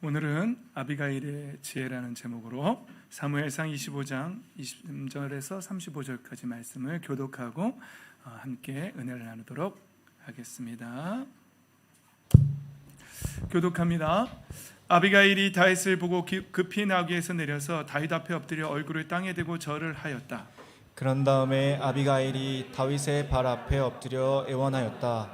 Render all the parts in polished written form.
오늘은 아비가일의 지혜라는 제목으로 사무엘상 25장 20절에서 35절까지 말씀을 교독하고 함께 은혜를 나누도록 하겠습니다. 교독합니다. 아비가일이 다윗을 보고 급히 나귀에서 내려서 다윗 앞에 엎드려 얼굴을 땅에 대고 절을 하였다. 그런 다음에 아비가일이 다윗의 발 앞에 엎드려 애원하였다.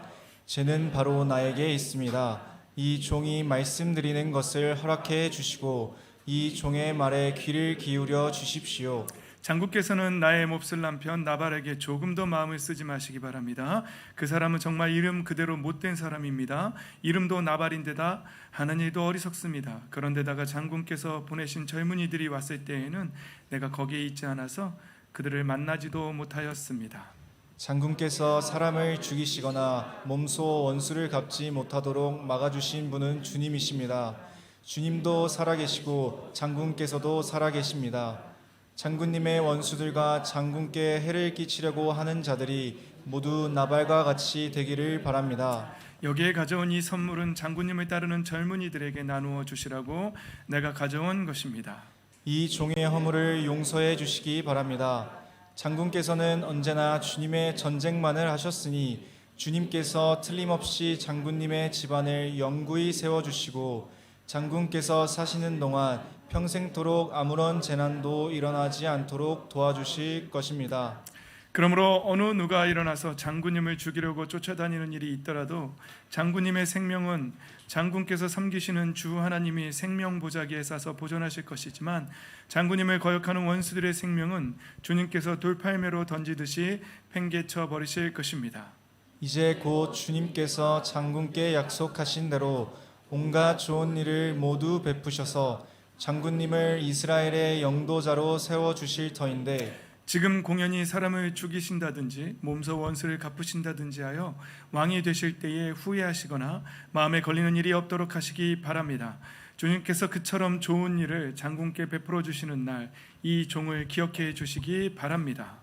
죄는 바로 나에게 있습니다. 이 종이 말씀드리는 것을 허락해 주시고 이 종의 말에 귀를 기울여 주십시오. 장군께서는 나의 몹쓸 남편 나발에게 조금 더 마음을 쓰지 마시기 바랍니다. 그 사람은 정말 이름 그대로 못된 사람입니다. 이름도 나발인데다 하는 일도 어리석습니다. 그런데다가 장군께서 보내신 젊은이들이 왔을 때에는 내가 거기에 있지 않아서 그들을 만나지도 못하였습니다. 장군께서 사람을 죽이시거나 몸소 원수를 갚지 못하도록 막아주신 분은 주님이십니다. 주님도 살아계시고 장군께서도 살아계십니다. 장군님의 원수들과 장군께 해를 끼치려고 하는 자들이 모두 나발과 같이 되기를 바랍니다. 여기에 가져온 이 선물은 장군님을 따르는 젊은이들에게 나누어 주시라고 내가 가져온 것입니다. 이 종의 허물을 용서해 주시기 바랍니다. 장군께서는 언제나 주님의 전쟁만을 하셨으니 주님께서 틀림없이 장군님의 집안을 영구히 세워주시고 장군께서 사시는 동안 평생토록 아무런 재난도 일어나지 않도록 도와주실 것입니다. 그러므로 어느 누가 일어나서 장군님을 죽이려고 쫓아다니는 일이 있더라도 장군님의 생명은 장군께서 섬기시는 주 하나님이 생명보자기에 싸서 보존하실 것이지만 장군님을 거역하는 원수들의 생명은 주님께서 돌팔매로 던지듯이 팽개쳐 버리실 것입니다. 이제 곧 주님께서 장군께 약속하신 대로 온갖 좋은 일을 모두 베푸셔서 장군님을 이스라엘의 영도자로 세워주실 터인데 지금 공연히 사람을 죽이신다든지 몸소 원수를 갚으신다든지 하여 왕이 되실 때에 후회하시거나 마음에 걸리는 일이 없도록 하시기 바랍니다. 주님께서 그처럼 좋은 일을 장군께 베풀어 주시는 날 이 종을 기억해 주시기 바랍니다.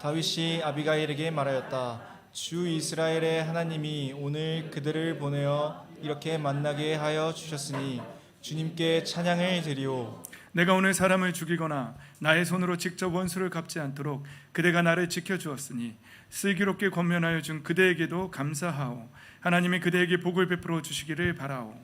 다윗이 아비가일에게 말하였다. 주 이스라엘의 하나님이 오늘 그들을 보내어 이렇게 만나게 하여 주셨으니 주님께 찬양을 드리오. 내가 오늘 사람을 죽이거나 나의 손으로 직접 원수를 갚지 않도록 그대가 나를 지켜주었으니 슬기롭게 권면하여 준 그대에게도 감사하오. 하나님이 그대에게 복을 베풀어 주시기를 바라오.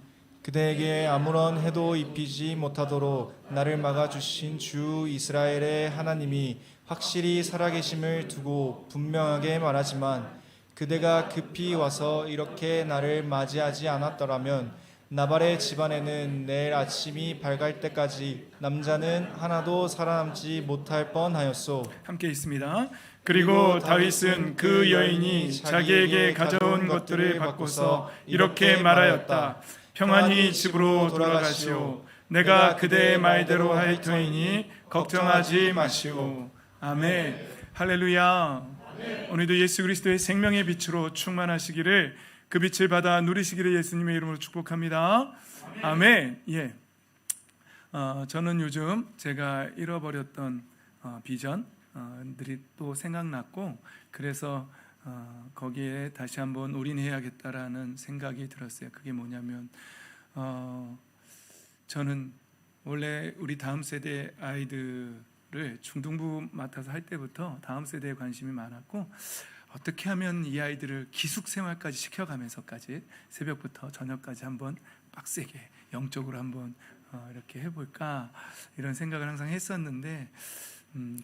그대에게 아무런 해도 입히지 못하도록 나를 막아주신 주 이스라엘의 하나님이 확실히 살아계심을 두고 분명하게 말하지만 그대가 급히 와서 이렇게 나를 맞이하지 않았더라면 나발의 집안에는 내일 아침이 밝을 때까지 남자는 하나도 살아남지 못할 뻔하였소. 함께 있습니다. 그리고 다윗은 그 여인이 자기에게 가져온 것들을 받고서 이렇게 말하였다. 평안히 집으로 돌아가시오. 내가 그대의 말대로 할 터이니 걱정하지 마시오. 아멘. 할렐루야. 오늘도 예수 그리스도의 생명의 빛으로 충만하시기를 그 빛을 받아 누리시기를 예수님의 이름으로 축복합니다. 아멘. 예. 저는 요즘 제가 잃어버렸던 비전들이 또 생각났고 그래서 거기에 다시 한번 올인해야겠다라는 생각이 들었어요. 그게 뭐냐면 저는 원래 우리 다음 세대 아이들을 중등부 맡아서 할 때부터 다음 세대에 관심이 많았고 어떻게 하면 이 아이들을 기숙생활까지 시켜가면서까지 새벽부터 저녁까지 한번 빡세게 영적으로 한번 이렇게 해볼까 이런 생각을 항상 했었는데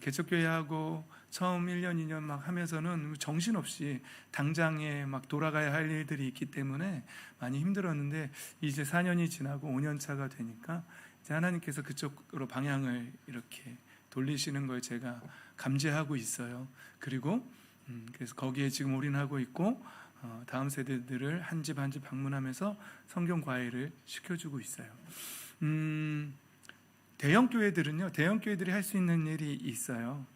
개척교회하고 처음 1년 2년 막 하면서는 정신없이 당장에 막 돌아가야 할 일들이 있기 때문에 많이 힘들었는데 이제 4년이 지나고 5년 차가 되니까 이제 하나님께서 그쪽으로 방향을 이렇게 돌리시는 걸 제가 감지하고 있어요. 그리고 그래서 거기에 지금 올인하고 있고 다음 세대들을 한 집 한 집 방문하면서 성경 과외를 시켜주고 있어요. 대형 교회들은요, 대형 교회들이 할 수 있는 일이 있어요.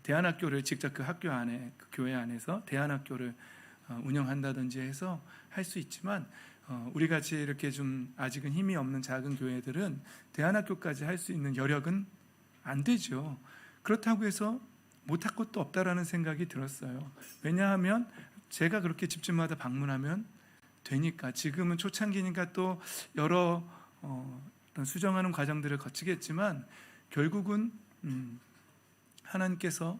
대안학교를 직접 그 학교 안에, 그 교회 안에서 대안학교를 운영한다든지 해서 할 수 있지만 우리 같이 이렇게 좀 아직은 힘이 없는 작은 교회들은 대안학교까지 할 수 있는 여력은 안 되죠. 그렇다고 해서 못할 것도 없다라는 생각이 들었어요. 왜냐하면 제가 그렇게 집집마다 방문하면 되니까. 지금은 초창기니까 또 여러 어떤 수정하는 과정들을 거치겠지만 결국은 하나님께서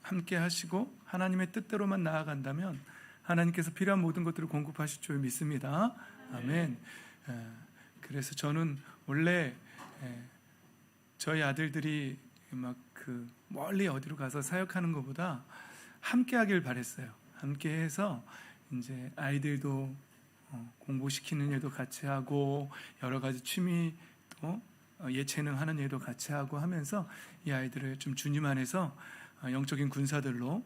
함께 하시고 하나님의 뜻대로만 나아간다면 하나님께서 필요한 모든 것들을 공급하실 줄 믿습니다. 아멘. 그래서 저는 원래 저희 아들들이 막 그 멀리 어디로 가서 사역하는 것보다 함께 하길 바랬어요. 함께 해서 이제 아이들도 공부시키는 일도 같이 하고 여러 가지 취미도 예체능 하는 일도 같이 하고 하면서 이 아이들을 좀 주님 안에서 영적인 군사들로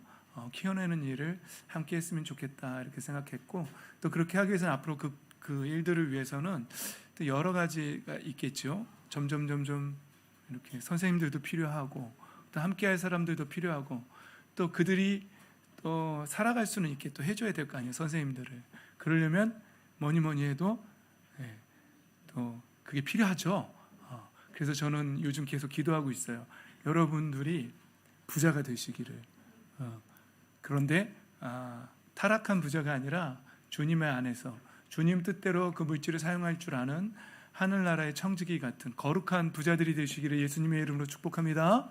키워내는 일을 함께 했으면 좋겠다 이렇게 생각했고, 또 그렇게 하기 위해서는 앞으로 그 일들을 위해서는 또 여러 가지가 있겠죠. 점점 이렇게 선생님들도 필요하고 또 함께할 사람들도 필요하고 또 그들이 또 살아갈 수는 있게 또 해줘야 될 거 아니에요, 선생님들을. 그러려면 뭐니 해도 또 그게 필요하죠. 그래서 저는 요즘 계속 기도하고 있어요. 여러분들이 부자가 되시기를. 그런데 타락한 부자가 아니라 주님의 안에서 주님 뜻대로 그 물질을 사용할 줄 아는 하늘나라의 청지기 같은 거룩한 부자들이 되시기를 예수님의 이름으로 축복합니다.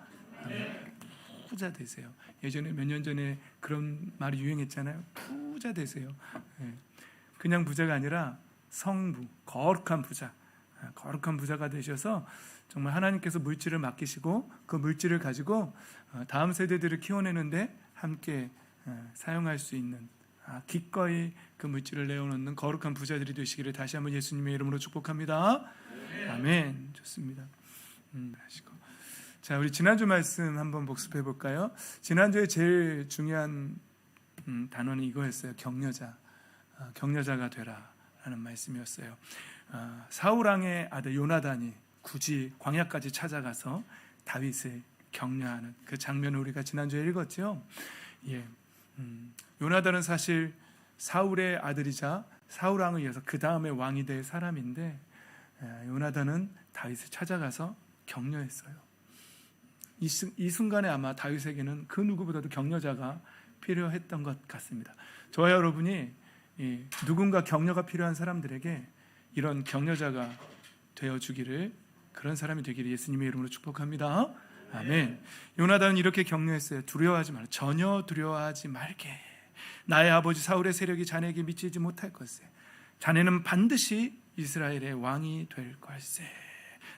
부자 되세요. 예전에 몇 년 전에 그런 말이 유행했잖아요. 부자 되세요. 그냥 부자가 아니라 성부, 거룩한 부자, 거룩한 부자가 되셔서 정말 하나님께서 물질을 맡기시고 그 물질을 가지고 다음 세대들을 키워내는데 함께 사용할 수 있는 기꺼이 그 물질을 내어놓는 거룩한 부자들이 되시기를 다시 한번 예수님의 이름으로 축복합니다. 아멘. 좋습니다. 자, 우리 지난주 말씀 한번 복습해 볼까요? 지난주에 제일 중요한 단어는 이거였어요. 격려자. 격려자가 되라라는 말씀이었어요. 사울 왕의 아들 요나단이 굳이 광야까지 찾아가서 다윗을 격려하는 그 장면을 우리가 지난주에 읽었죠. 요나단은 사실 사울의 아들이자 사울 왕에 의해서 그 다음에 왕이 될 사람인데, 요나단은 다윗을 찾아가서 격려했어요. 이 순간에 아마 다윗에게는 그 누구보다도 격려자가 필요했던 것 같습니다. 저와 여러분이 누군가 격려가 필요한 사람들에게 이런 격려자가 되어주기를, 그런 사람이 되기를 예수님의 이름으로 축복합니다. 아멘. 요나단은 이렇게 격려했어요. 두려워하지 말라. 전혀 두려워하지 말게. 나의 아버지 사울의 세력이 자네에게 미치지 못할 것에. 자네는 반드시 이스라엘의 왕이 될 걸세.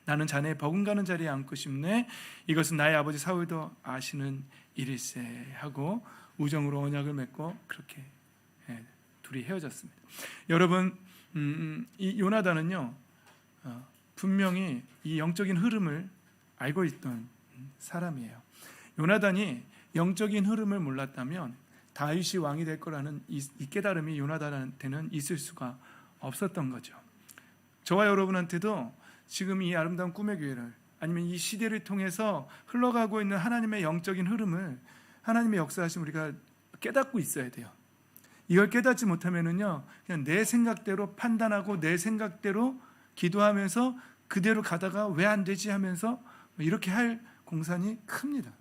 나는 자네의 버금가는 자리에 앉고 싶네. 이것은 나의 아버지 사울도 아시는 일일세 하고 우정으로 언약을 맺고 그렇게 둘이 헤어졌습니다. 여러분, 이 요나단은요 분명히 이 영적인 흐름을 알고 있던 사람이에요. 요나단이 영적인 흐름을 몰랐다면 다윗이 왕이 될 거라는 이 깨달음이 요나단한테는 있을 수가 없었던 거죠. 저와 여러분한테도 지금 이 아름다운 꿈의 교회를, 아니면 이 시대를 통해서 흘러가고 있는 하나님의 영적인 흐름을, 하나님의 역사하심 우리가 깨닫고 있어야 돼요. 이걸 깨닫지 못하면은요 그냥 내 생각대로 판단하고 내 생각대로 기도하면서 그대로 가다가 왜 안 되지 하면서 이렇게 할 공산이 큽니다.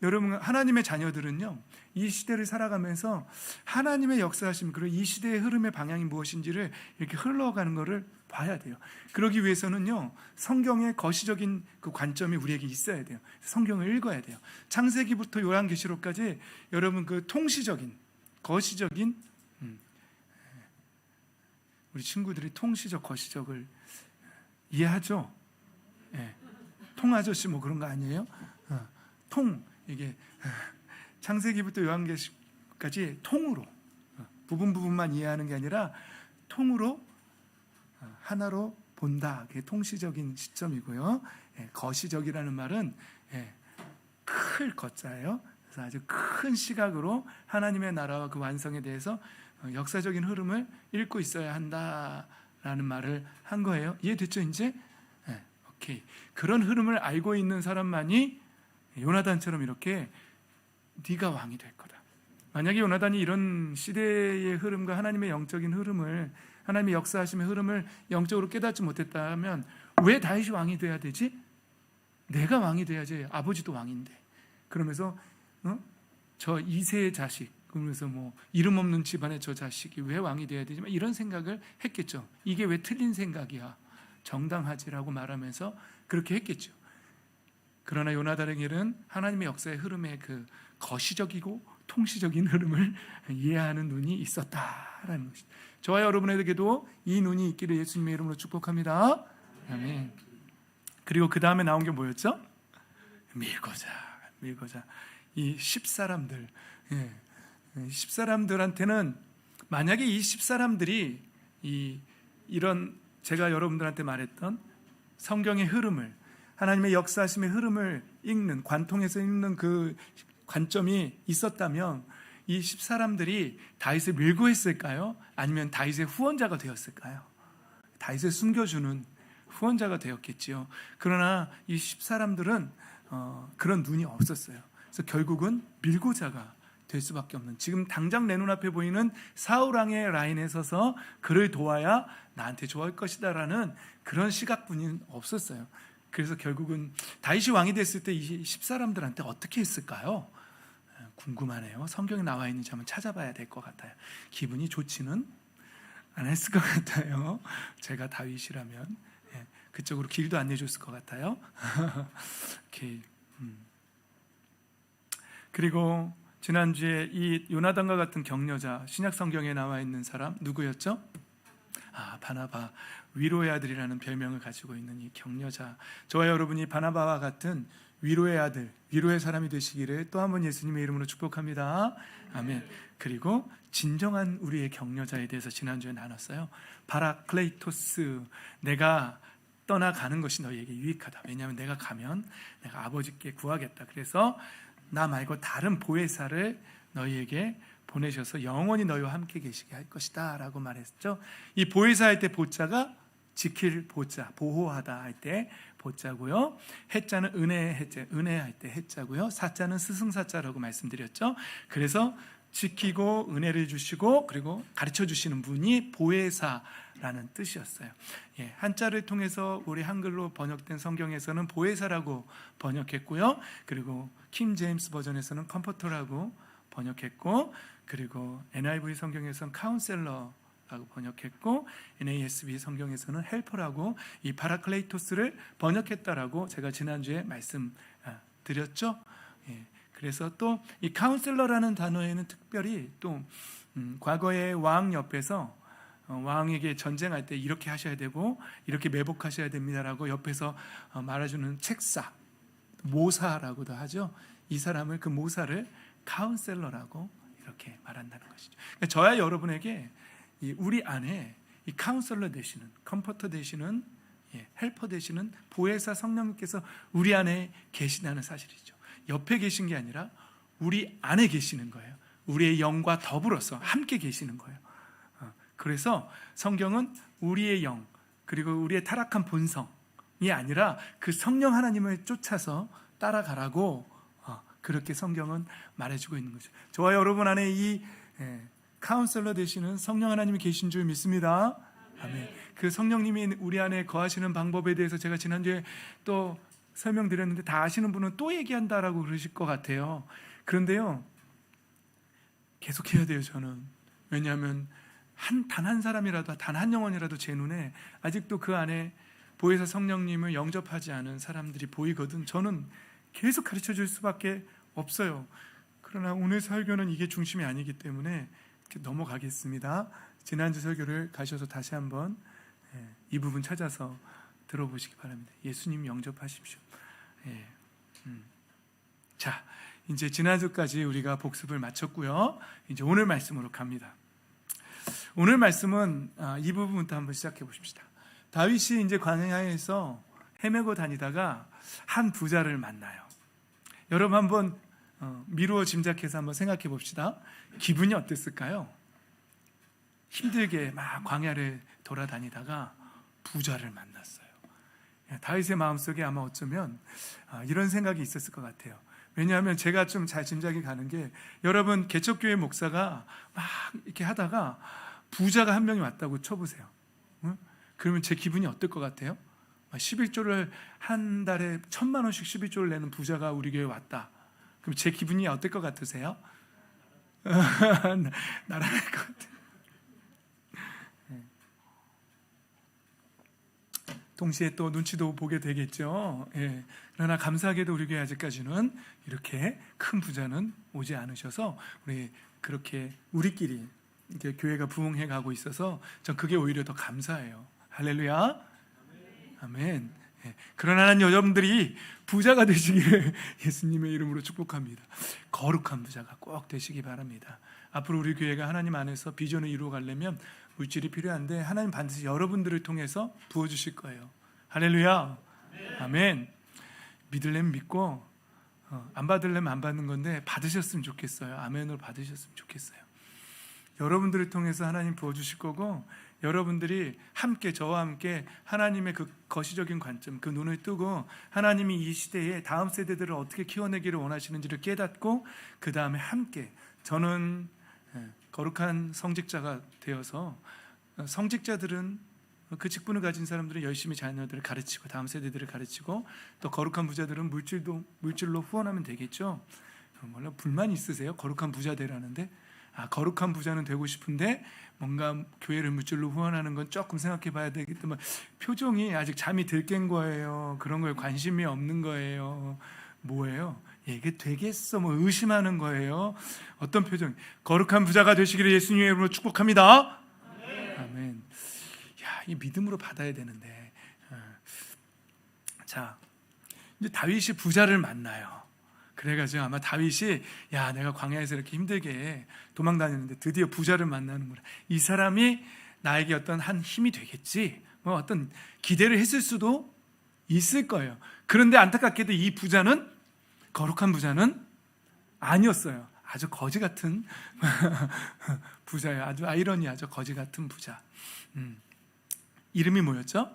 여러분, 하나님의 자녀들은요 이 시대를 살아가면서 하나님의 역사하심, 그리고 이 시대의 흐름의 방향이 무엇인지를 이렇게 흘러가는 것을 봐야 돼요. 그러기 위해서는요 성경의 거시적인 그 관점이 우리에게 있어야 돼요. 성경을 읽어야 돼요. 창세기부터 요한계시록까지 여러분 그 통시적인, 거시적인, 우리 친구들이 통시적, 거시적을 이해하죠? 통아저씨 뭐 그런 거 아니에요? 이게 창세기부터 요한계시록까지 통으로, 부분만 이해하는 게 아니라 통으로 하나로 본다. 그게 통시적인 시점이고요. 거시적이라는 말은 클 거자예요. 그래서 아주 큰 시각으로 하나님의 나라와 그 완성에 대해서 역사적인 흐름을 읽고 있어야 한다라는 말을 한 거예요. 이해됐죠 이제? 오케이. 그런 흐름을 알고 있는 사람만이 요나단처럼 이렇게 네가 왕이 될 거다. 만약에 요나단이 이런 시대의 흐름과 하나님의 영적인 흐름을, 하나님의 역사하심의 흐름을 영적으로 깨닫지 못했다면 왜 다윗이 왕이 돼야 되지? 내가 왕이 돼야지, 아버지도 왕인데. 그러면서 저 이세의 자식, 그러면서 뭐 이름 없는 집안의 저 자식이 왜 왕이 돼야 되지? 이런 생각을 했겠죠. 이게 왜 틀린 생각이야? 정당하지라고 말하면서 그렇게 했겠죠. 그러나 요나단에게는 하나님의 역사의 흐름의 그 거시적이고 통시적인 흐름을 이해하는 눈이 있었다라는 것이죠. 저와 여러분에게도 이 눈이 있기를 예수님의 이름으로 축복합니다. 아멘. 그리고 그 다음에 나온 게 뭐였죠? 밀고자. 이 10사람들, 10사람들한테는 만약에 이 10사람들이 이런 제가 여러분들한테 말했던 성경의 흐름을, 하나님의 역사하심의 흐름을 읽는, 관통해서 읽는 그 관점이 있었다면 이 10사람들이 다윗을 밀고 했을까요? 아니면 다윗의 후원자가 되었을까요? 다윗을 숨겨주는 후원자가 되었겠지요. 그러나 이 10사람들은 그런 눈이 없었어요. 그래서 결국은 밀고자가 될 수밖에 없는, 지금 당장 내 눈앞에 보이는 사울왕의 라인에 서서 그를 도와야 나한테 좋아할 것이다 라는 그런 시각뿐이 없었어요. 그래서 결국은 다윗이 왕이 됐을 때 이 10사람들한테 어떻게 했을까요? 궁금하네요. 성경에 나와 있는지 한번 찾아봐야 될 것 같아요. 기분이 좋지는 않았을 것 같아요. 제가 다윗이라면 그쪽으로 길도 안 내줬을 것 같아요. 이렇게, 그리고 지난주에 이 요나단과 같은 격려자, 신약 성경에 나와 있는 사람 누구였죠? 바나바, 위로의 아들이라는 별명을 가지고 있는 이 격려자. 저와 여러분이 바나바와 같은 위로의 아들, 위로의 사람이 되시기를 또 한 번 예수님의 이름으로 축복합니다. 아멘. 그리고 진정한 우리의 격려자에 대해서 지난주에 나눴어요. 바라클레이토스, 내가 떠나가는 것이 너희에게 유익하다. 왜냐하면 내가 가면 내가 아버지께 구하겠다. 그래서 나 말고 다른 보혜사를 너희에게 보내셔서 영원히 너희와 함께 계시게 할 것이다 라고 말했죠. 이 보혜사 할 때 보자가 지킬 보자, 보호하다 할 때 보자고요. 해자는 은혜의 해자, 은혜할 때 해자고요. 사자는 스승사자라고 말씀드렸죠. 그래서 지키고 은혜를 주시고 그리고 가르쳐 주시는 분이 보혜사라는 뜻이었어요. 한자를 통해서 우리 한글로 번역된 성경에서는 보혜사라고 번역했고요. 그리고 킹 제임스 버전에서는 컴포터라고 번역했고, 그리고 NIV 성경에서는 카운셀러라고 번역했고, NASB 성경에서는 헬퍼라고 이 파라클레이토스를 번역했다라고 제가 지난주에 말씀드렸죠. 그래서 또 이 카운셀러라는 단어에는 특별히 또 과거의 왕 옆에서 왕에게 전쟁할 때 이렇게 하셔야 되고 이렇게 매복하셔야 됩니다라고 옆에서 말해주는 책사, 모사라고도 하죠. 이 사람을, 그 모사를 카운셀러라고 이렇게 말한다는 것이죠. 그러니까 저야 여러분에게 우리 안에 이 카운셀러 되시는, 컴포터 되시는, 헬퍼 되시는 보혜사 성령님께서 우리 안에 계시다는 사실이죠. 옆에 계신 게 아니라 우리 안에 계시는 거예요. 우리의 영과 더불어서 함께 계시는 거예요. 그래서 성경은 우리의 영, 그리고 우리의 타락한 본성이 아니라 그 성령 하나님을 쫓아서 따라가라고 그렇게 성경은 말해주고 있는 거죠. 저와 여러분 안에 이 카운셀러 되시는 성령 하나님이 계신 줄 믿습니다. 아멘. 그 성령님이 우리 안에 거하시는 방법에 대해서 제가 지난주에 또 설명드렸는데 다 아시는 분은 또 얘기한다라고 그러실 것 같아요. 그런데요, 계속해야 돼요. 저는. 왜냐하면 단 한 사람이라도, 단 한 영혼이라도 제 눈에 아직도 그 안에 보혜사 성령님을 영접하지 않은 사람들이 보이거든. 저는 계속 가르쳐 줄 수밖에 없어요. 그러나 오늘 설교는 이게 중심이 아니기 때문에 넘어가겠습니다. 지난주 설교를 가셔서 다시 한번 이 부분 찾아서 들어보시기 바랍니다. 예수님 영접하십시오. 자, 이제 지난주까지 우리가 복습을 마쳤고요. 이제 오늘 말씀으로 갑니다. 오늘 말씀은 이 부분부터 한번 시작해 보십시다. 다윗이 이제 광야에서 헤매고 다니다가 한 부자를 만나요. 여러분 한번 미루어 짐작해서 한번 생각해 봅시다. 기분이 어땠을까요? 힘들게 막 광야를 돌아다니다가 부자를 만났어요. 다윗의 마음속에 아마 어쩌면 이런 생각이 있었을 것 같아요. 왜냐하면 제가 좀 잘 짐작이 가는 게, 여러분 개척교회 목사가 막 이렇게 하다가 부자가 한 명이 왔다고 쳐보세요. 그러면 제 기분이 어떨 것 같아요? 11조를 한 달에 1,000만 원씩 11조를 내는 부자가 우리 교회에 왔다. 그럼 제 기분이 어떨 것 같으세요? 날아갈 것 같아요. 동시에 또 눈치도 보게 되겠죠. 예. 그러나 감사하게도 우리 교회 아직까지는 이렇게 큰 부자는 오지 않으셔서 우리 그렇게 우리끼리 이렇게 교회가 부흥해 가고 있어서 전 그게 오히려 더 감사해요. 할렐루야. 아멘. 예. 그러나 여러분들이 부자가 되시기를 예수님의 이름으로 축복합니다. 거룩한 부자가 꼭 되시기 바랍니다. 앞으로 우리 교회가 하나님 안에서 비전을 이루어 가려면 물질이 필요한데 하나님 반드시 여러분들을 통해서 부어주실 거예요. 할렐루야. 아멘. 믿으려면 믿고 안 받으려면 안 받는 건데 받으셨으면 좋겠어요. 아멘으로 받으셨으면 좋겠어요. 여러분들을 통해서 하나님 부어주실 거고, 여러분들이 함께 저와 함께 하나님의 그 거시적인 관점, 그 눈을 뜨고 하나님이 이 시대에 다음 세대들을 어떻게 키워내기를 원하시는지를 깨닫고 그 다음에 함께 저는 거룩한 성직자가 되어서 성직자들은 그 직분을 가진 사람들은 열심히 자녀들을 가르치고 다음 세대들을 가르치고 또 거룩한 부자들은 물질로 후원하면 되겠죠. 물론 불만 있으세요? 거룩한 부자 되라는데 거룩한 부자는 되고 싶은데 뭔가 교회를 물질로 후원하는 건 조금 생각해 봐야 되겠지만 표정이 아직 잠이 들 깬 거예요. 그런 거에 관심이 없는 거예요. 뭐예요? 이게 되겠어? 뭐 의심하는 거예요. 어떤 표정? 거룩한 부자가 되시기를 예수님의 이름으로 축복합니다. 아멘. 야, 이 믿음으로 받아야 되는데. 자, 이제 다윗이 부자를 만나요. 그래가지고 아마 다윗이 야, 내가 광야에서 이렇게 힘들게 도망 다녔는데 드디어 부자를 만나는구나. 이 사람이 나에게 어떤 한 힘이 되겠지. 뭐 어떤 기대를 했을 수도 있을 거예요. 그런데 안타깝게도 이 부자는 거룩한 부자는 아니었어요. 아주 거지 같은 부자예요. 아주 아이러니하죠. 거지 같은 부자. 이름이 뭐였죠?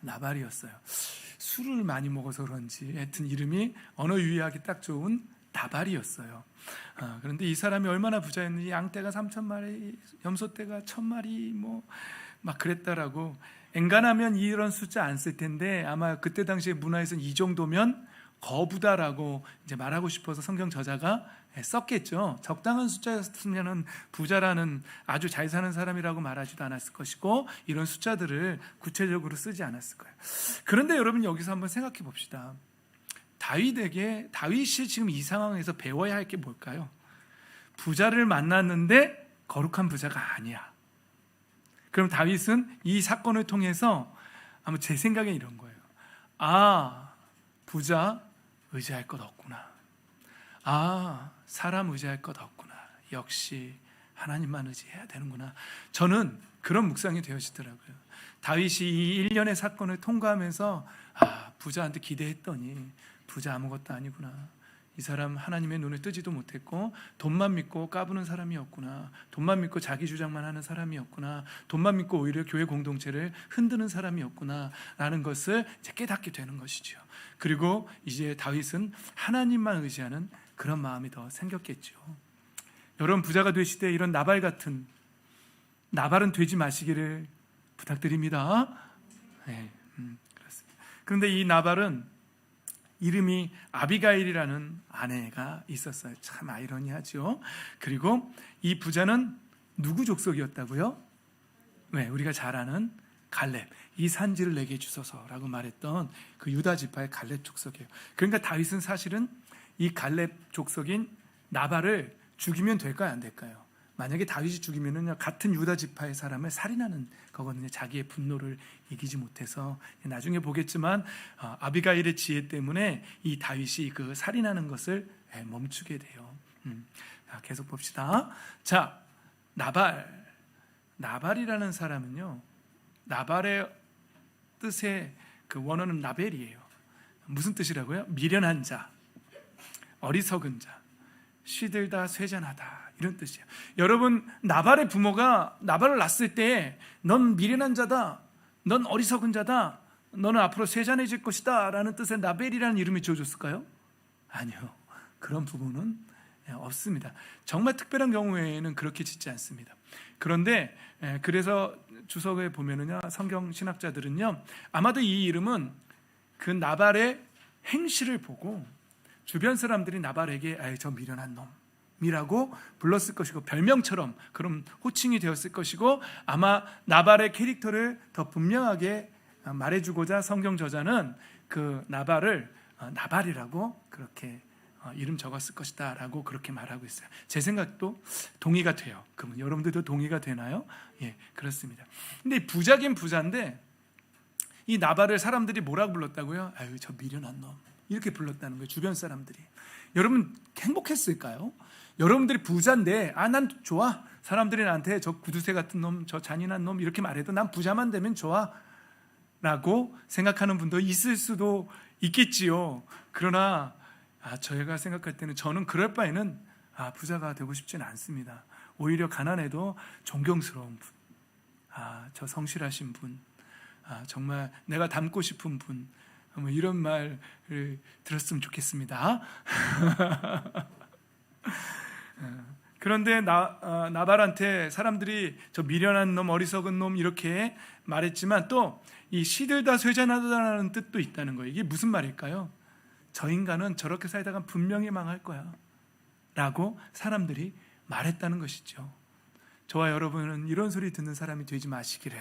나발이었어요. 술을 많이 먹어서 그런지 하여튼 이름이 언어 유희하기 딱 좋은 나발이었어요. 그런데 이 사람이 얼마나 부자였는지 양떼가 3,000마리, 염소떼가 1,000마리 뭐 막 그랬다라고. 엔간하면 이런 숫자 안 쓸 텐데 아마 그때 당시에 문화에서는 이 정도면 거부다라고 이제 말하고 싶어서 성경 저자가 썼겠죠. 적당한 숫자였으면 부자라는 아주 잘 사는 사람이라고 말하지도 않았을 것이고 이런 숫자들을 구체적으로 쓰지 않았을 거예요. 그런데 여러분 여기서 한번 생각해 봅시다. 다윗이 지금 이 상황에서 배워야 할 게 뭘까요? 부자를 만났는데 거룩한 부자가 아니야. 그럼 다윗은 이 사건을 통해서 아마 제 생각에 이런 거예요. 부자 의지할 것 없구나. 사람 의지할 것 없구나. 역시 하나님만 의지해야 되는구나. 저는 그런 묵상이 되어지더라고요. 다윗이 이 일련의 사건을 통과하면서 부자한테 기대했더니 부자 아무것도 아니구나. 이 사람 하나님의 눈을 뜨지도 못했고 돈만 믿고 까부는 사람이었구나. 돈만 믿고 자기 주장만 하는 사람이었구나. 돈만 믿고 오히려 교회 공동체를 흔드는 사람이었구나 라는 것을 이제 깨닫게 되는 것이죠. 그리고 이제 다윗은 하나님만 의지하는 그런 마음이 더 생겼겠죠. 여러분 부자가 되실 때 이런 나발은 되지 마시기를 부탁드립니다. 네, 그렇습니다. 그런데 이 나발은 이름이 아비가일이라는 아내가 있었어요. 참 아이러니하죠. 그리고 이 부자는 누구 족속이었다고요? 네, 우리가 잘 아는 갈렙. 이 산지를 내게 주소서라고 말했던 그 유다 지파의 갈렙 족속이에요. 그러니까 다윗은 사실은 이 갈렙 족속인 나발을 죽이면 될까요, 안 될까요? 만약에 다윗이 죽이면은요 같은 유다 지파의 사람을 살인하는 거거든요. 자기의 분노를 이기지 못해서. 나중에 보겠지만 아비가일의 지혜 때문에 이 다윗이 그 살인하는 것을 멈추게 돼요. 계속 봅시다. 자, 나발이라는 사람은요 나발의 뜻의 그 원어는 나벨이에요. 무슨 뜻이라고요? 미련한 자, 어리석은 자, 시들다 쇠잔하다 이런 뜻이에요. 여러분 나발의 부모가 나발을 낳았을 때 넌 미련한 자다, 넌 어리석은 자다, 너는 앞으로 쇠잔해질 것이다 라는 뜻의 나벨이라는 이름이 지어졌을까요? 아니요, 그런 부분은 없습니다. 정말 특별한 경우에는 그렇게 짓지 않습니다. 그런데 그래서 주석에 보면은요 성경 신학자들은요 아마도 이 이름은 그 나발의 행실을 보고 주변 사람들이 나발에게 저 미련한 놈이라고 불렀을 것이고 별명처럼 그런 호칭이 되었을 것이고 아마 나발의 캐릭터를 더 분명하게 말해주고자 성경 저자는 그 나발을 나발이라고 그렇게 이름 적었을 것이다 라고 그렇게 말하고 있어요. 제 생각도 동의가 돼요. 그러면 여러분들도 동의가 되나요? 예, 그렇습니다. 근데 부자긴 부자인데 이 나발을 사람들이 뭐라고 불렀다고요? 아유, 저 미련한 놈, 이렇게 불렀다는 거예요. 주변 사람들이. 여러분 행복했을까요? 여러분들이 부자인데 난 좋아, 사람들이 나한테 저 구두쇠 같은 놈, 저 잔인한 놈 이렇게 말해도 난 부자만 되면 좋아 라고 생각하는 분도 있을 수도 있겠지요. 그러나 저희가 생각할 때는 저는 그럴 바에는 부자가 되고 싶지는 않습니다. 오히려 가난해도 존경스러운 분, 저 성실하신 분, 정말 내가 닮고 싶은 분, 뭐 이런 말을 들었으면 좋겠습니다. 그런데 나발한테 사람들이 저 미련한 놈, 어리석은 놈 이렇게 말했지만 또 이 시들다 쇠잔하다라는 뜻도 있다는 거예요. 이게 무슨 말일까요? 저 인간은 저렇게 살다가 분명히 망할 거야 라고 사람들이 말했다는 것이죠. 저와 여러분은 이런 소리 듣는 사람이 되지 마시기를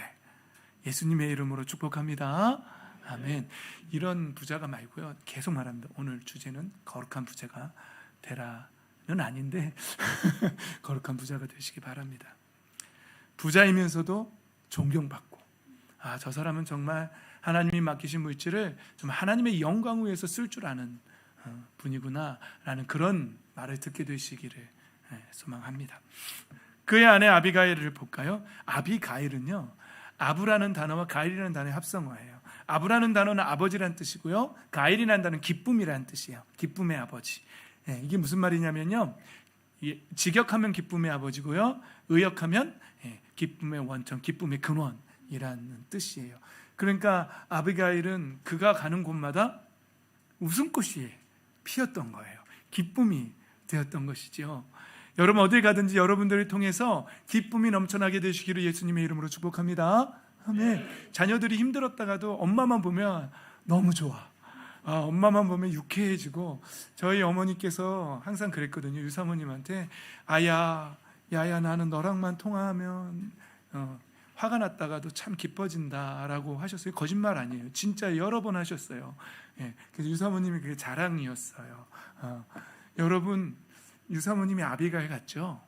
예수님의 이름으로 축복합니다. 아멘. 이런 부자가 말고요, 계속 말합니다. 오늘 주제는 거룩한 부자가 되라는 아닌데 거룩한 부자가 되시기 바랍니다. 부자이면서도 존경받고, 저 사람은 정말 하나님이 맡기신 물질을 좀 하나님의 영광 위해서 쓸 줄 아는 분이구나 라는 그런 말을 듣게 되시기를 소망합니다. 그의 아내 아비가일을 볼까요? 아비가일은요, 아브라는 단어와 가일이라는 단어의 합성어예요. 아브라는 단어는 아버지라는 뜻이고요, 가일이라는 단어는 기쁨이라는 뜻이에요. 기쁨의 아버지. 이게 무슨 말이냐면요, 직역하면 기쁨의 아버지고요, 의역하면 기쁨의 원천, 기쁨의 근원이라는 뜻이에요. 그러니까 아비가일은 그가 가는 곳마다 웃음꽃이 피었던 거예요. 기쁨이 되었던 것이죠. 여러분 어딜 가든지 여러분들을 통해서 기쁨이 넘쳐나게 되시기를 예수님의 이름으로 축복합니다. 아멘. 자녀들이 힘들었다가도 엄마만 보면 너무 좋아. 엄마만 보면 유쾌해지고, 저희 어머니께서 항상 그랬거든요. 유사모님한테 야야 나는 너랑만 통화하면 화가 났다가도 참 기뻐진다라고 하셨어요. 거짓말 아니에요. 진짜 여러 번 하셨어요. 그래서 유사모님이 그게 자랑이었어요. 여러분 유사모님이 아비가일 같죠?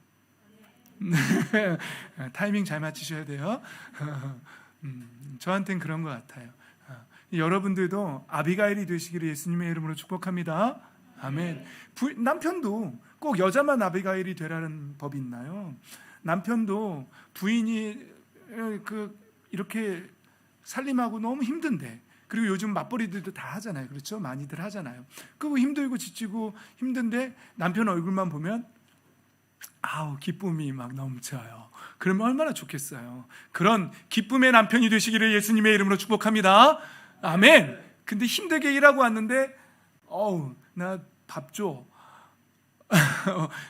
타이밍 잘 맞추셔야 돼요. 저한테는 그런 것 같아요. 여러분들도 아비가일이 되시기를 예수님의 이름으로 축복합니다. 아멘. 남편도 꼭 여자만 아비가일이 되라는 법이 있나요? 남편도 부인이 이렇게 살림하고 너무 힘든데, 그리고 요즘 맞벌이들도 다 하잖아요. 그렇죠? 많이들 하잖아요. 그리고 힘들고 지치고 힘든데 남편 얼굴만 보면 기쁨이 막 넘쳐요. 그러면 얼마나 좋겠어요. 그런 기쁨의 남편이 되시기를 예수님의 이름으로 축복합니다. 아멘. 근데 힘들게 일하고 왔는데 나 밥 줘.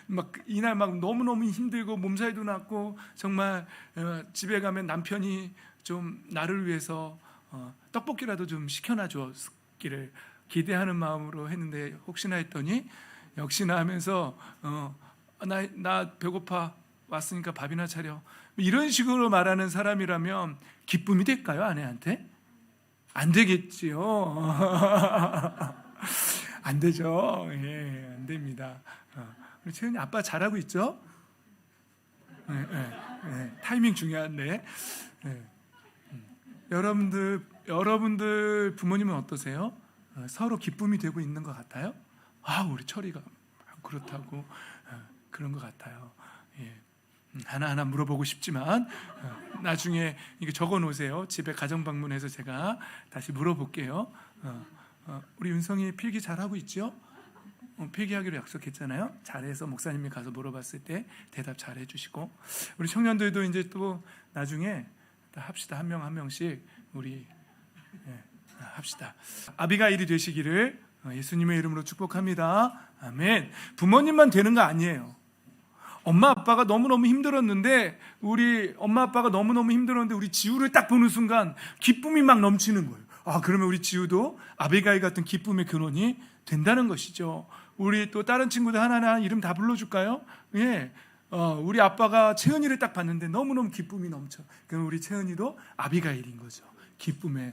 막 이날 막 너무너무 힘들고 몸살도 났고, 정말 집에 가면 남편이 좀 나를 위해서 떡볶이라도 좀 시켜놔 줬기를 기대하는 마음으로 했는데, 혹시나 했더니 역시나 하면서 나 배고파, 왔으니까 밥이나 차려, 이런 식으로 말하는 사람이라면 기쁨이 될까요? 아내한테? 안 되겠지요. 안 되죠. 안 됩니다. 우리 채은이 아빠 잘하고 있죠? 타이밍 중요한데. 여러분들 부모님은 어떠세요? 서로 기쁨이 되고 있는 것 같아요? 우리 철이가 그렇다고 그런 것 같아요. 하나하나 물어보고 싶지만 나중에 이거 적어 놓으세요. 집에 가정 방문해서 제가 다시 물어볼게요. 우리 윤성이 필기 잘하고 있죠? 필기하기로 약속했잖아요. 잘해서 목사님이 가서 물어봤을 때 대답 잘해 주시고, 우리 청년들도 이제 또 나중에 합시다. 한 명 한 명씩 우리 합시다. 아비가일이 되시기를 예수님의 이름으로 축복합니다. 아멘. 부모님만 되는 거 아니에요. 엄마 아빠가 너무너무 힘들었는데, 우리 엄마 아빠가 너무너무 힘들었는데 우리 지우를 딱 보는 순간 기쁨이 막 넘치는 거예요. 그러면 우리 지우도 아비가일 같은 기쁨의 근원이 된다는 것이죠. 우리 또 다른 친구들 하나하나 이름 다 불러줄까요? 우리 아빠가 채은이를 딱 봤는데 너무너무 기쁨이 넘쳐. 그럼 우리 채은이도 아비가일인 거죠. 기쁨의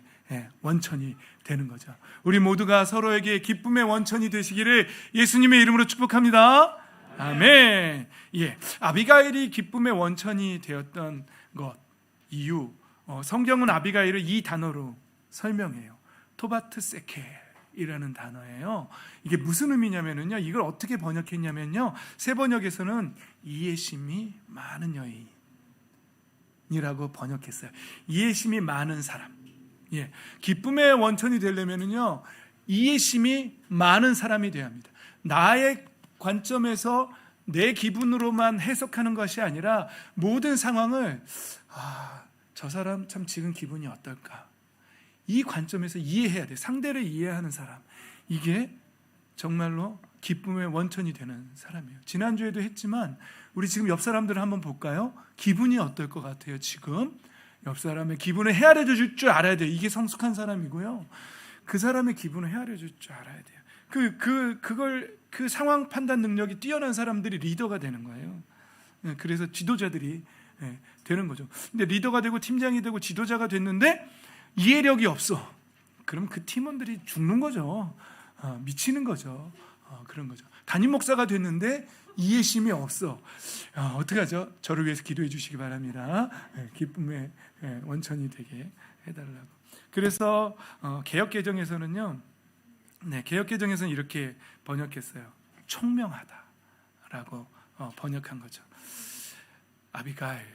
원천이 되는 거죠. 우리 모두가 서로에게 기쁨의 원천이 되시기를 예수님의 이름으로 축복합니다. 아멘. 예, 아비가일이 기쁨의 원천이 되었던 것 이유, 성경은 아비가일을 이 단어로 설명해요. 토바트 세켈이라는 단어예요. 이게 무슨 의미냐면요, 이걸 어떻게 번역했냐면요, 새 번역에서는 이해심이 많은 여인이라고 번역했어요. 이해심이 많은 사람. 예, 기쁨의 원천이 되려면요, 이해심이 많은 사람이 되어야 합니다. 나의 관점에서 내 기분으로만 해석하는 것이 아니라 모든 상황을 저 사람 참 지금 기분이 어떨까, 이 관점에서 이해해야 돼. 상대를 이해하는 사람, 이게 정말로 기쁨의 원천이 되는 사람이에요. 지난주에도 했지만 우리 지금 옆 사람들을 한번 볼까요? 기분이 어떨 것 같아요? 지금 옆 사람의 기분을 헤아려 줄 줄 알아야 돼요. 이게 성숙한 사람이고요, 그 사람의 기분을 헤아려 줄 줄 알아야 돼요. 그 상황 판단 능력이 뛰어난 사람들이 리더가 되는 거예요. 그래서 지도자들이 되는 거죠. 근데 리더가 되고 팀장이 되고 지도자가 됐는데 이해력이 없어. 그럼 그 팀원들이 죽는 거죠. 미치는 거죠. 그런 거죠. 담임 목사가 됐는데 이해심이 없어. 어떻게 하죠? 저를 위해서 기도해 주시기 바랍니다. 기쁨의 원천이 되게 해달라고. 그래서 개역개정에서는요, 개역개정에서는 이렇게 번역했어요. 총명하다라고 번역한 거죠. 아비가일,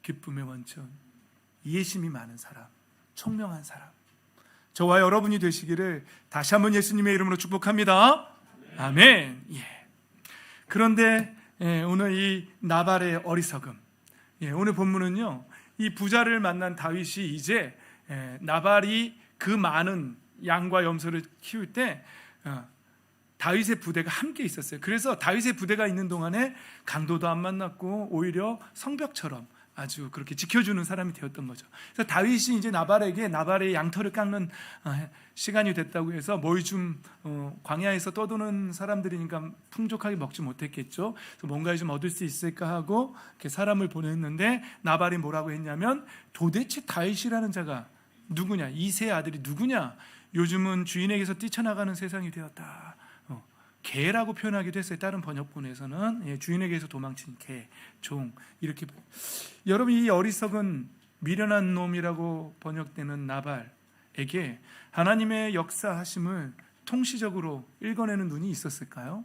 기쁨의 원천, 이해심이 많은 사람, 총명한 사람, 저와 여러분이 되시기를 다시 한번 예수님의 이름으로 축복합니다. 아멘. 예. 그런데 오늘 이 나발의 어리석음, 오늘 본문은요, 이 부자를 만난 다윗이 이제 나발이 그 많은 양과 염소를 키울 때 다윗의 부대가 함께 있었어요. 그래서 다윗의 부대가 있는 동안에 강도도 안 만났고 오히려 성벽처럼 아주 그렇게 지켜주는 사람이 되었던 거죠. 그래서 다윗이 이제 나발의 양털을 깎는 시간이 됐다고 해서 좀 광야에서 떠도는 사람들이니까 풍족하게 먹지 못했겠죠. 그래서 뭔가 좀 얻을 수 있을까 하고 이렇게 사람을 보냈는데 나발이 뭐라고 했냐면, 도대체 다윗이라는 자가 누구냐, 이새의 아들이 누구냐, 요즘은 주인에게서 뛰쳐나가는 세상이 되었다. 개라고 표현하기도 했어요. 다른 번역본에서는 주인에게서 도망친 개, 종, 이렇게. 여러분, 이 어리석은 미련한 놈이라고 번역되는 나발에게 하나님의 역사하심을 통시적으로 읽어내는 눈이 있었을까요?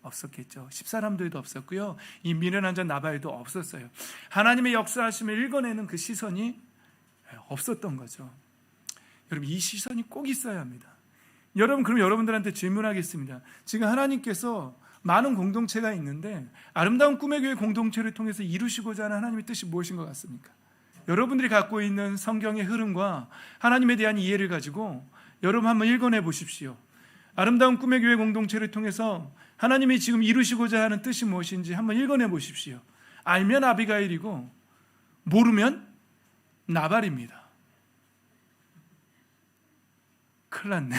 없었겠죠. 십사람들도 없었고요, 이 미련한 자 나발도 없었어요. 하나님의 역사하심을 읽어내는 그 시선이 없었던 거죠. 여러분, 이 시선이 꼭 있어야 합니다. 여러분, 그럼 여러분들한테 질문하겠습니다. 지금 하나님께서 많은 공동체가 있는데 아름다운 꿈의 교회 공동체를 통해서 이루시고자 하는 하나님의 뜻이 무엇인 것 같습니까? 여러분들이 갖고 있는 성경의 흐름과 하나님에 대한 이해를 가지고 여러분 한번 읽어내 보십시오. 아름다운 꿈의 교회 공동체를 통해서 하나님이 지금 이루시고자 하는 뜻이 무엇인지 한번 읽어내 보십시오. 알면 아비가일이고 모르면 나발입니다. 큰일 났네.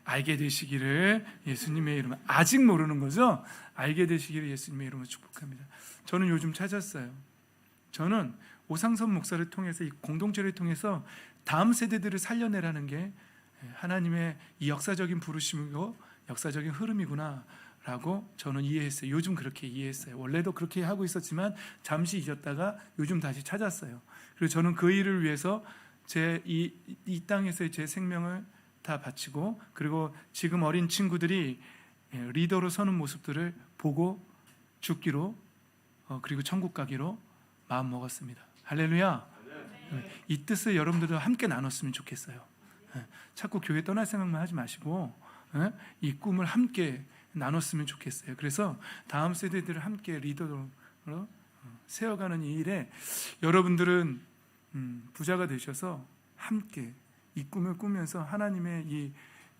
알게 되시기를 예수님의 이름으로, 아직 모르는 거죠? 알게 되시기를 예수님의 이름으로 축복합니다. 저는 요즘 찾았어요. 저는 오상선 목사를 통해서, 이 공동체를 통해서 다음 세대들을 살려내라는 게 하나님의 이 역사적인 부르심이고 역사적인 흐름이구나 라고 저는 이해했어요. 요즘 그렇게 이해했어요. 원래도 그렇게 하고 있었지만 잠시 잊었다가 요즘 다시 찾았어요. 그리고 저는 그 일을 위해서 이 땅에서의 제 생명을 다 바치고, 그리고 지금 어린 친구들이 리더로 서는 모습들을 보고 죽기로, 그리고 천국 가기로 마음 먹었습니다. 할렐루야. 이 뜻을 여러분들도 함께 나눴으면 좋겠어요. 자꾸 교회 떠날 생각만 하지 마시고 이 꿈을 함께 나눴으면 좋겠어요. 그래서 다음 세대들을 함께 리더로 세워가는 이 일에 여러분들은 부자가 되셔서 함께 이 꿈을 꾸면서 하나님의 이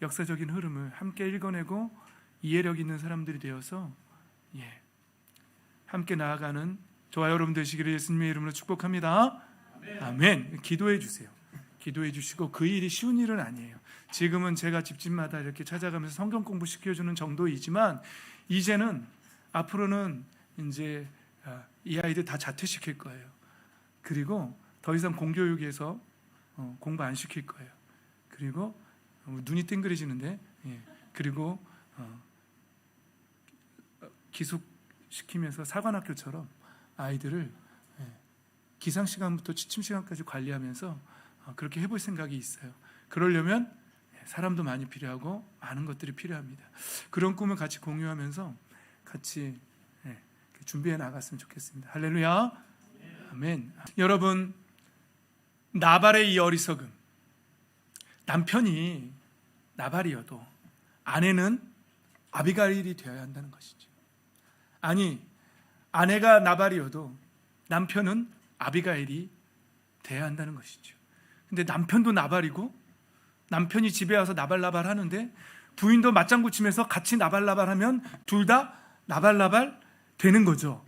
역사적인 흐름을 함께 읽어내고 이해력 있는 사람들이 되어서 함께 나아가는 저와 여러분 되시기를 예수님의 이름으로 축복합니다. 아멘. 기도해 주세요. 기도해 주시고, 그 일이 쉬운 일은 아니에요. 지금은 제가 집집마다 이렇게 찾아가면서 성경 공부 시켜주는 정도이지만, 이제는 앞으로는 이제 이 아이들 다 자퇴시킬 거예요. 그리고 더 이상 공교육에서 공부 안 시킬 거예요. 그리고 눈이 땡그레지는데, 그리고 기숙시키면서 사관학교처럼 아이들을 기상 시간부터 취침 시간까지 관리하면서 그렇게 해볼 생각이 있어요. 그러려면 사람도 많이 필요하고 많은 것들이 필요합니다. 그런 꿈을 같이 공유하면서 같이 준비해 나갔으면 좋겠습니다. 할렐루야. 아멘. 여러분, 나발의 이 어리석음, 남편이 나발이어도 아내는 아비가일이 되어야 한다는 것이죠. 아니, 아내가 나발이어도 남편은 아비가일이 돼야 한다는 것이죠. 근데 남편도 나발이고 남편이 집에 와서 나발나발 하는데 부인도 맞장구 치면서 같이 나발나발 하면 둘 다 나발나발 되는 거죠.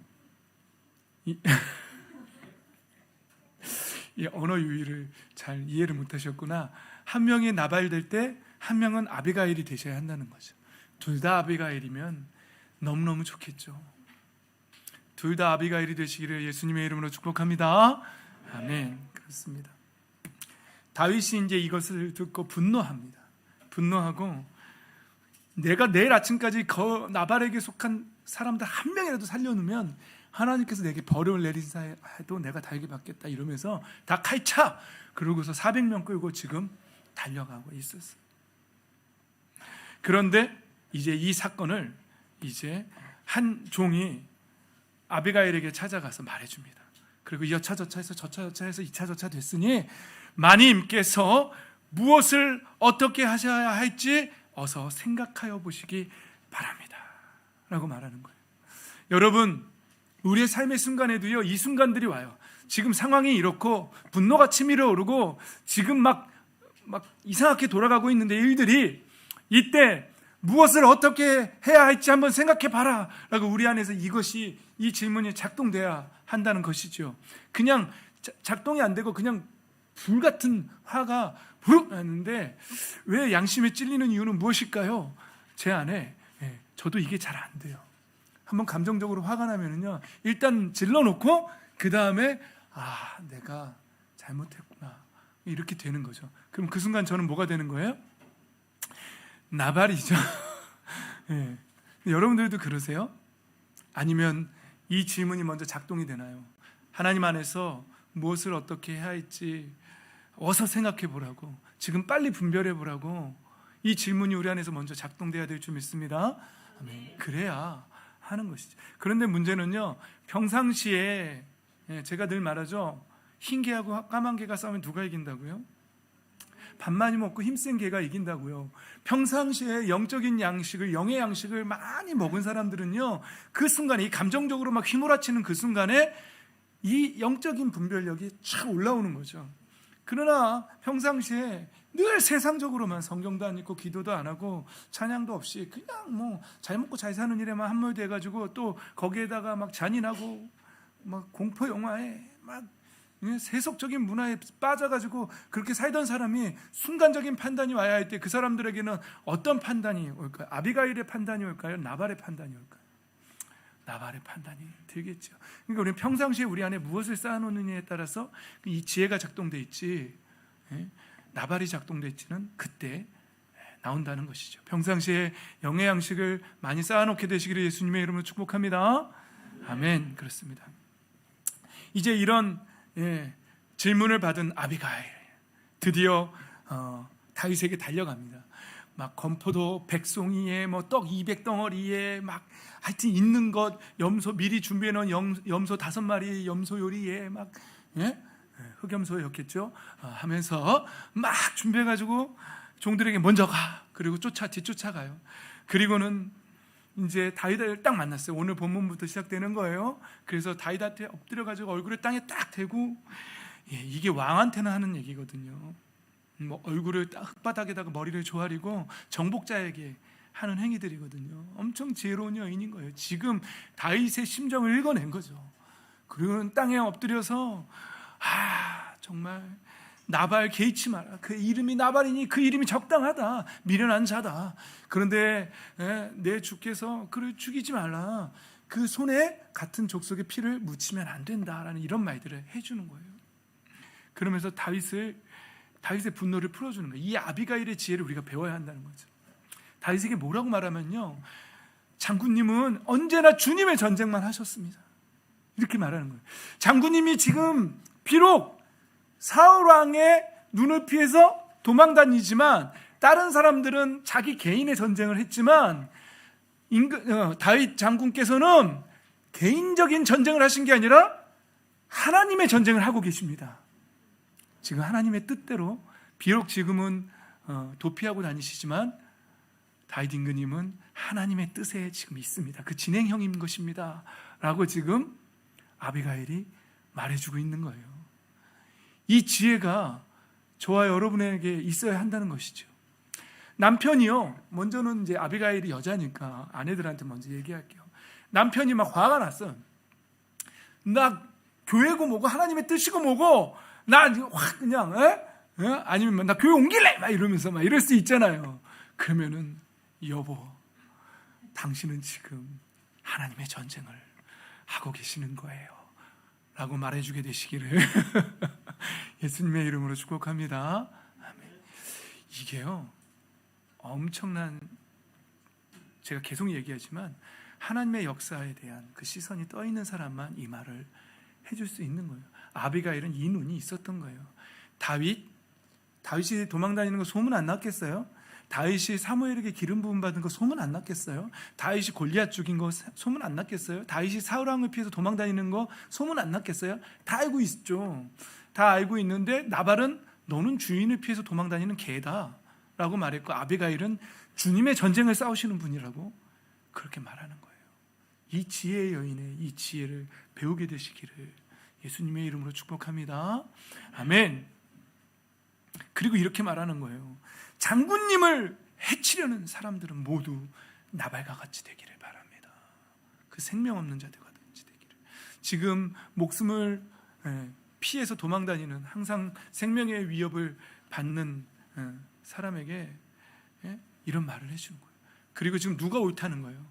이 언어 유희를 잘 이해를 못하셨구나. 한 명이 나발될 때 한 명은 아비가일이 되셔야 한다는 거죠. 둘 다 아비가일이면 너무너무 좋겠죠. 둘 다 아비가일이 되시기를 예수님의 이름으로 축복합니다. 아멘. 그렇습니다. 다윗이 이제 이것을 듣고 분노합니다. 분노하고 내가 내일 아침까지 나발에게 속한 사람들 한 명이라도 살려놓으면 하나님께서 내게 벌을 내리사 해도 내가 달게 받겠다 이러면서 다 칼차! 그러고서 400명 끌고 지금 달려가고 있었어요. 그런데 이제 이 사건을 이제 한 종이 아비가일에게 찾아가서 말해줍니다. 그리고 여차저차 해서 저차저차 해서 2차 저차 됐으니 마님께서 무엇을 어떻게 하셔야 할지 어서 생각하여 보시기 바랍니다 라고 말하는 거예요. 여러분, 우리의 삶의 순간에도요, 이 순간들이 와요. 지금 상황이 이렇고 분노가 치밀어 오르고 지금 막 이상하게 돌아가고 있는데 일들이, 이때 무엇을 어떻게 해야 할지 한번 생각해 봐라 라고 우리 안에서 이 질문이 작동돼야 한다는 것이죠. 그냥 작동이 안 되고 그냥 불같은 화가 부룩 나는데 왜 양심에 찔리는 이유는 무엇일까요? 제 안에 저도 이게 잘 안 돼요. 한번 감정적으로 화가 나면은요, 일단 질러놓고 그 다음에 내가 잘못했구나 이렇게 되는 거죠. 그럼 그 순간 저는 뭐가 되는 거예요? 나발이죠. 여러분들도 그러세요? 아니면 이 질문이 먼저 작동이 되나요? 하나님 안에서 무엇을 어떻게 해야 할지 어서 생각해 보라고, 지금 빨리 분별해 보라고 이 질문이 우리 안에서 먼저 작동돼야 될 줄 믿습니다. 아멘. 그래야 하는 것이죠. 그런데 문제는요, 평상시에 제가 늘 말하죠. 흰 개하고 까만 개가 싸우면 누가 이긴다고요? 밥 많이 먹고 힘센 개가 이긴다고요. 평상시에 영적인 양식을, 영의 양식을 많이 먹은 사람들은요, 그 순간에 이 감정적으로 막 휘몰아치는 그 순간에 이 영적인 분별력이 쫙 올라오는 거죠. 그러나 평상시에 늘 세상적으로만 성경도 안 읽고 기도도 안 하고 찬양도 없이 그냥 잘 먹고 잘 사는 일에만 함몰돼 가지고 또 거기에다가 막 잔인하고 막 공포 영화에 막 세속적인 문화에 빠져가지고 그렇게 살던 사람이 순간적인 판단이 와야 할 때 그 사람들에게는 어떤 판단이 올까요? 아비가일의 판단이 올까요? 나발의 판단이 올까요? 나발의 판단이 들겠죠. 그러니까 우리는 평상시에 우리 안에 무엇을 쌓아놓느냐에 따라서 이 지혜가 작동돼 있지, 나발이 작동돼 있지는 그때 나온다는 것이죠. 평상시에 영의 양식을 많이 쌓아놓게 되시기를 예수님의 이름으로 축복합니다. 아멘. 그렇습니다. 이제 이런 질문을 받은 아비가일, 드디어 다윗에게 달려갑니다. 막 건포도 100송이에 떡 200덩어리에 막 하여튼 있는 것, 염소 미리 준비해 놓은 염소 5마리 염소 요리에 막 흑염소였겠죠. 하면서 막 준비해 가지고 종들에게 먼저 가. 그리고 뒤쫓아가요. 그리고는 이제 다윗을 딱 만났어요. 오늘 본문부터 시작되는 거예요. 그래서 다윗한테 엎드려 가지고 얼굴을 땅에 딱 대고, 이게 왕한테는 하는 얘기거든요. 얼굴을 딱 흙바닥에다가 머리를 조아리고 정복자에게 하는 행위들이거든요. 엄청 지혜로운 여인인 거예요. 지금 다윗의 심정을 읽어낸 거죠. 그리고는 땅에 엎드려서 정말 나발 개의치 마라. 그 이름이 나발이니 그 이름이 적당하다. 미련한 자다. 그런데 내 주께서 그를 죽이지 말라. 그 손에 같은 족속의 피를 묻히면 안 된다라는 이런 말들을 해주는 거예요. 그러면서 다윗의 분노를 풀어주는 거예요. 이 아비가일의 지혜를 우리가 배워야 한다는 거죠. 다윗에게 뭐라고 말하면요, 장군님은 언제나 주님의 전쟁만 하셨습니다. 이렇게 말하는 거예요. 장군님이 지금 비록 사울 왕의 눈을 피해서 도망다니지만 다른 사람들은 자기 개인의 전쟁을 했지만 다윗 장군께서는 개인적인 전쟁을 하신 게 아니라 하나님의 전쟁을 하고 계십니다. 지금 하나님의 뜻대로 비록 지금은 도피하고 다니시지만 다윗 임금님은 하나님의 뜻에 지금 있습니다. 그 진행형인 것입니다 라고 지금 아비가일이 말해주고 있는 거예요. 이 지혜가 저와 여러분에게 있어야 한다는 것이죠. 남편이요, 먼저는 이제 아비가일이 여자니까 아내들한테 먼저 얘기할게요. 남편이 막 화가 났어. 나 교회고 뭐고 하나님의 뜻이고 뭐고 나 확 그냥 아니면 나 교회 옮길래 막 이러면서 막 이럴 수 있잖아요. 그러면은 여보, 당신은 지금 하나님의 전쟁을 하고 계시는 거예요 라고 말해주게 되시기를 예수님의 이름으로 축복합니다. 아멘. 이게요, 엄청난, 제가 계속 얘기하지만 하나님의 역사에 대한 그 시선이 떠 있는 사람만 이 말을 해줄 수 있는 거예요. 아비가일은 이 눈이 있었던 거예요. 다윗이 도망다니는 거 소문 안 났겠어요? 다윗이 사무엘에게 기름 부음 받은 거 소문 안 났겠어요? 다윗이 골리앗 죽인 거 소문 안 났겠어요? 다윗이 사울 왕을 피해서 도망다니는 거 소문 안 났겠어요? 다 알고 있죠. 다 알고 있는데 나발은 너는 주인을 피해서 도망다니는 개다 라고 말했고, 아비가일은 주님의 전쟁을 싸우시는 분이라고 그렇게 말하는 거예요. 이 지혜의 여인의 이 지혜를 배우게 되시기를 예수님의 이름으로 축복합니다. 아멘. 그리고 이렇게 말하는 거예요. 장군님을 해치려는 사람들은 모두 나발과 같이 되기를 바랍니다. 그 생명 없는 자들과 같이 되기를. 지금 목숨을 피해서 도망다니는, 항상 생명의 위협을 받는 사람에게 이런 말을 해주는 거예요. 그리고 지금 누가 옳다는 거예요?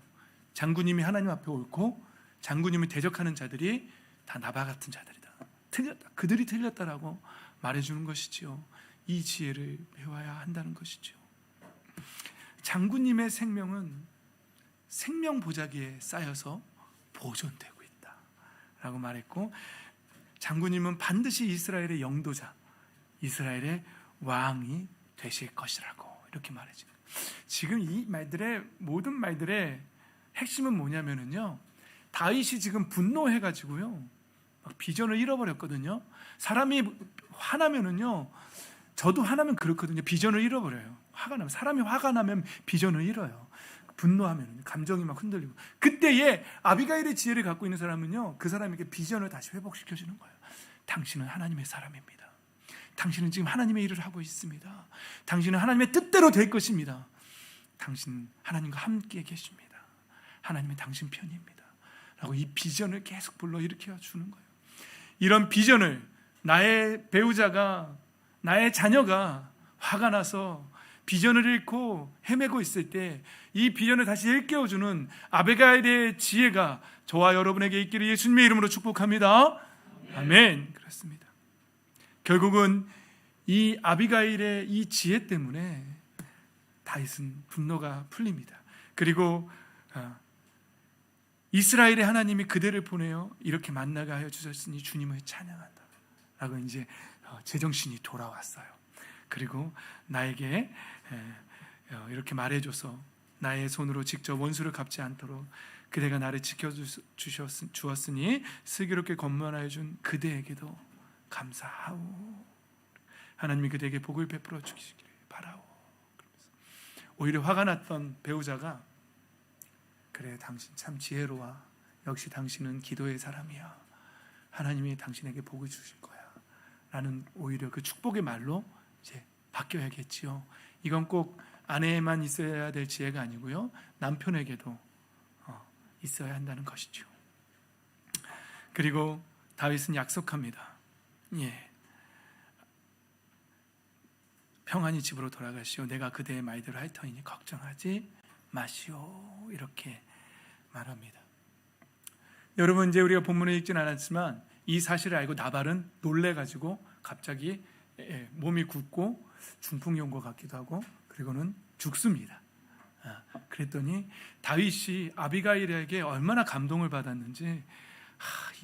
장군님이 하나님 앞에 옳고 장군님을 대적하는 자들이 다 나발 같은 자들이다. 틀렸다. 그들이 틀렸다라고 말해주는 것이지요. 이 지혜를 배워야 한다는 것이죠. 장군님의 생명은 생명 보자기에 쌓여서 보존되고 있다 라고 말했고, 장군님은 반드시 이스라엘의 영도자, 이스라엘의 왕이 되실 것이라고 이렇게 말해줘요. 지금 이 말들의, 모든 말들의 핵심은 뭐냐면요, 다윗이 지금 분노해가지고요 막 비전을 잃어버렸거든요. 사람이 화나면은요, 저도 화나면 그렇거든요. 비전을 잃어버려요. 사람이 화가 나면 비전을 잃어요. 분노하면 감정이 막 흔들리고. 그때에 아비가일의 지혜를 갖고 있는 사람은요, 그 사람에게 비전을 다시 회복시켜주는 거예요. 당신은 하나님의 사람입니다. 당신은 지금 하나님의 일을 하고 있습니다. 당신은 하나님의 뜻대로 될 것입니다. 당신 하나님과 함께 계십니다. 하나님은 당신 편입니다 라고 이 비전을 계속 불러일으켜 주는 거예요. 이런 비전을 나의 배우자가, 나의 자녀가 화가 나서 비전을 잃고 헤매고 있을 때 이 비전을 다시 일깨워주는 아비가일의 지혜가 저와 여러분에게 있기를 예수님의 이름으로 축복합니다. 아멘. 그렇습니다. 결국은 이 아비가일의 이 지혜 때문에 다윗은 분노가 풀립니다. 그리고 이스라엘의 하나님이 그대를 보내어 이렇게 만나게 하여 주셨으니 주님을 찬양한다 라고 이제 제정신이 돌아왔어요. 그리고 나에게 이렇게 말해줘서 나의 손으로 직접 원수를 갚지 않도록 그대가 나를 지켜주었으니 슬기롭게 권면하여 준 그대에게도 감사하오. 하나님이 그대에게 복을 베풀어 주시기를 바라오. 오히려 화가 났던 배우자가, 그래 당신 참 지혜로워, 역시 당신은 기도의 사람이야, 하나님이 당신에게 복을 주실 거야 라는 오히려 그 축복의 말로 이제 바뀌어야겠지요. 이건 꼭 아내에만 있어야 될 지혜가 아니고요, 남편에게도 있어야 한다는 것이죠. 그리고 다윗은 약속합니다. 평안히 집으로 돌아가시오. 내가 그대의 말대로 할 터이니 걱정하지 마시오. 이렇게 말합니다. 여러분, 이제 우리가 본문을 읽진 않았지만 이 사실을 알고 나발은 놀래가지고 갑자기 몸이 굳고 중풍이 온 것 같기도 하고 그리고는 죽습니다. 그랬더니 다윗이 아비가일에게 얼마나 감동을 받았는지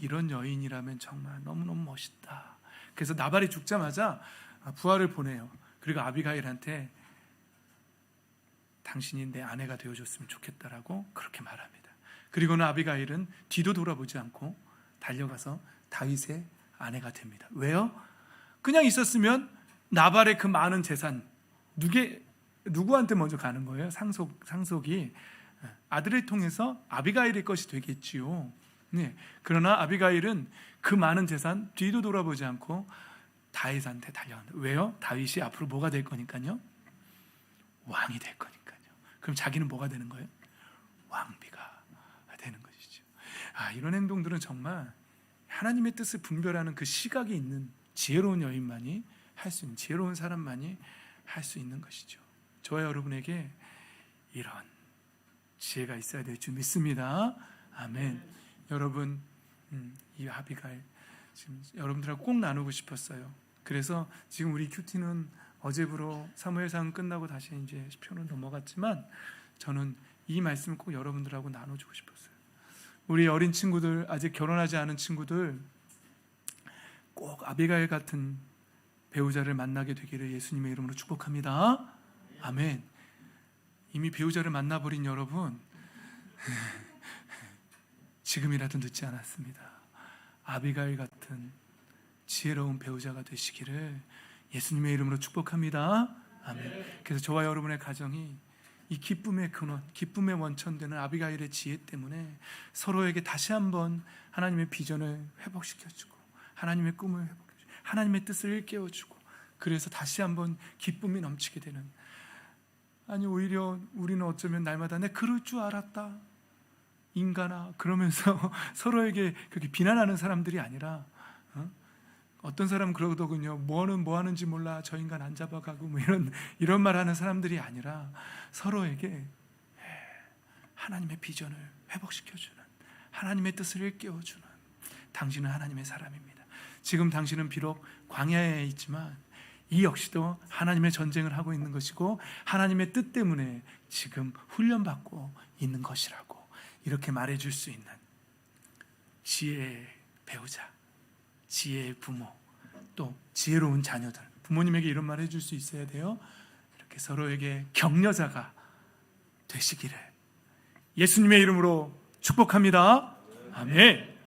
이런 여인이라면 정말 너무너무 멋있다. 그래서 나발이 죽자마자 부하를 보내요. 그리고 아비가일한테 당신이 내 아내가 되어줬으면 좋겠다라고 그렇게 말합니다. 그리고는 아비가일은 뒤도 돌아보지 않고 달려가서 다윗의 아내가 됩니다. 왜요? 그냥 있었으면 나발의 그 많은 재산 누구한테 먼저 가는 거예요? 상속이 아들을 통해서 아비가일의 것이 되겠지요. 네. 그러나 아비가일은 그 많은 재산 뒤도 돌아보지 않고 다윗한테 달려간다. 왜요? 다윗이 앞으로 뭐가 될 거니까요? 왕이 될 거니까요. 그럼 자기는 뭐가 되는 거예요? 왕비가 되는 것이죠. 이런 행동들은 정말 하나님의 뜻을 분별하는 그 시각이 있는 지혜로운 여인만이 할 수 있는, 지혜로운 사람만이 할 수 있는 것이죠. 저와 여러분에게 이런 지혜가 있어야 될 줄 믿습니다. 아멘. 여러분, 이 아비가일 지금 여러분들하고 꼭 나누고 싶었어요. 그래서 지금 우리 큐티는 어제부로 사무엘상 끝나고 다시 이제 시편으로 넘어갔지만 저는 이 말씀을 꼭 여러분들하고 나눠주고 싶었어요. 우리 어린 친구들, 아직 결혼하지 않은 친구들 꼭 아비가일 같은 배우자를 만나게 되기를 예수님의 이름으로 축복합니다. 아멘. 이미 배우자를 만나버린 여러분, 지금이라도 늦지 않았습니다. 아비가일 같은 지혜로운 배우자가 되시기를 예수님의 이름으로 축복합니다. 아멘. 그래서 저와 여러분의 가정이 이 기쁨의 근원, 기쁨의 원천되는 아비가일의 지혜 때문에 서로에게 다시 한번 하나님의 비전을 회복시켜주고 하나님의 꿈을 회복해주고 하나님의 뜻을 일깨워주고 그래서 다시 한번 기쁨이 넘치게 되는, 아니 오히려 우리는 어쩌면 날마다 내 그럴 줄 알았다 인간아 그러면서 서로에게 그렇게 비난하는 사람들이 아니라 어떤 사람은 그러더군요. 뭐 하는지 몰라 저 인간 안 잡아가고 뭐 이런 말하는 사람들이 아니라 서로에게 하나님의 비전을 회복시켜주는, 하나님의 뜻을 일깨워주는, 당신은 하나님의 사람입니다. 지금 당신은 비록 광야에 있지만 이 역시도 하나님의 전쟁을 하고 있는 것이고 하나님의 뜻 때문에 지금 훈련받고 있는 것이라고 이렇게 말해줄 수 있는 지혜의 배우자, 지혜의 부모, 또 지혜로운 자녀들, 부모님에게 이런 말 해줄 수 있어야 돼요. 이렇게 서로에게 격려자가 되시기를 예수님의 이름으로 축복합니다. 아멘.